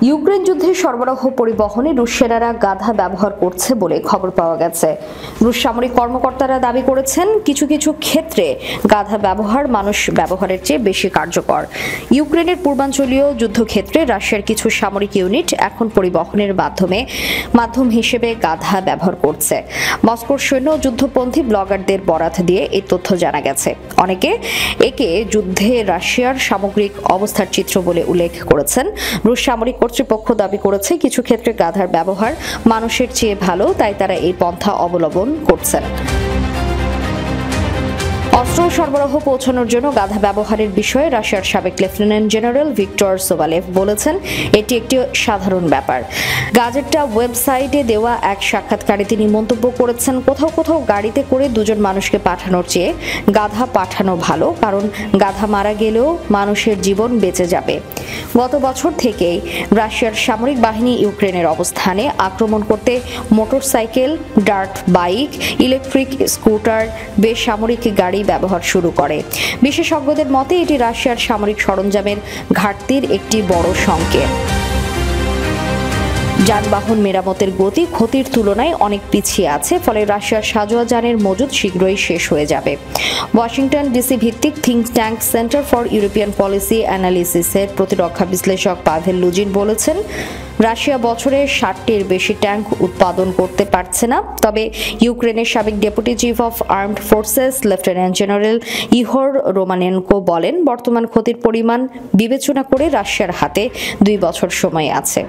Ukraine যুদ্ধে সরবরাহ পরিবহনে রুশ সেনারা গাধা ব্যবহার করছে বলে খবর পাওয়া গেছে। রুশ সামরিক কর্মকর্তারা দাবি করেছেন, কিছু কিছু ক্ষেত্রে গাধা ব্যবহার মানুষ ব্যবহারের চেয়ে বেশি কার্যকর। ইউক্রেনের পূর্বাঞ্চলীয় যুদ্ধক্ষেত্রে রাশিয়ার কিছু সামরিক ইউনিট এখন পরিবহনের মাধ্যম হিসেবে গাধা ব্যবহার করছে। মস্কোর সৈন্য যুদ্ধপন্থী ব্লগারদের বরাত দিয়ে এই তথ্য জানা গেছে। অনেকে একে যুদ্ধে রাশিয়ার সামগ্রিক অবস্থার চিত্র বলে উল্লেখ করেছেন। রুশ সামরিক কর্তৃপক্ষ দাবি করেছে, কিছু ক্ষেত্রে গাধার ব্যবহার মানুষের চেয়ে ভালো, তাই তারা এই পন্থা অবলম্বন করছেন। অস্ত্র সরবরাহ পৌঁছানোর জন্য গাধা ব্যবহারের বিষয়ে রাশিয়ার সাবেক লেফটেন্যান্ট জেনারেল ভিক্টর সোভালেভ বলেছেন, এটি একটি সাধারণ ব্যাপার। গাজেটটা ওয়েবসাইটে দেওয়া এক সাক্ষাৎকারে তিনি মন্তব্য করেছেন, কোথাও কোথাও গাড়িতে করে দুজন মানুষকে পাঠানোর চেয়ে গাধা পাঠানো ভালো, কারণ গাধা মারা গেলেও মানুষের জীবন বেঁচে যাবে। গত বছর থেকেই রাশিয়ার সামরিক বাহিনী ইউক্রেনের অবস্থানে আক্রমণ করতে motorcycle, dirt bike, electric scooter, বেসামরিক গাড়ি ব্যবহার শুরু করে। বিশেষজ্ঞদের মতে এটি রাশিয়ার সামরিক সরঞ্জামের ঘাটতির একটি বড় সংকেত। যানবাহন মেরামতের গতি ক্ষতির তুলনায় অনেক পিছিয়ে আছে, ফলে রাশিয়ার সাঁজোয়া যানের মজুদ শীঘ্রই শেষ হয়ে যাবে। ওয়াশিংটন ডিসি ভিত্তিক think tank center for European policy অ্যানালিসিসের প্রতিরক্ষা বিশ্লেষক পাভেল লুজিন বলেছেন, রাশিয়া বছরে 60টির বেশি ট্যাঙ্ক উৎপাদন করতে পারছে না। তবে ইউক্রেনের সাবেক deputy chief of armed forces lieutenant general Ihor Romanenko বলেন, বর্তমান ক্ষতির পরিমাণ বিবেচনা করে রাশিয়ার হাতে 2 বছর সময় আছে।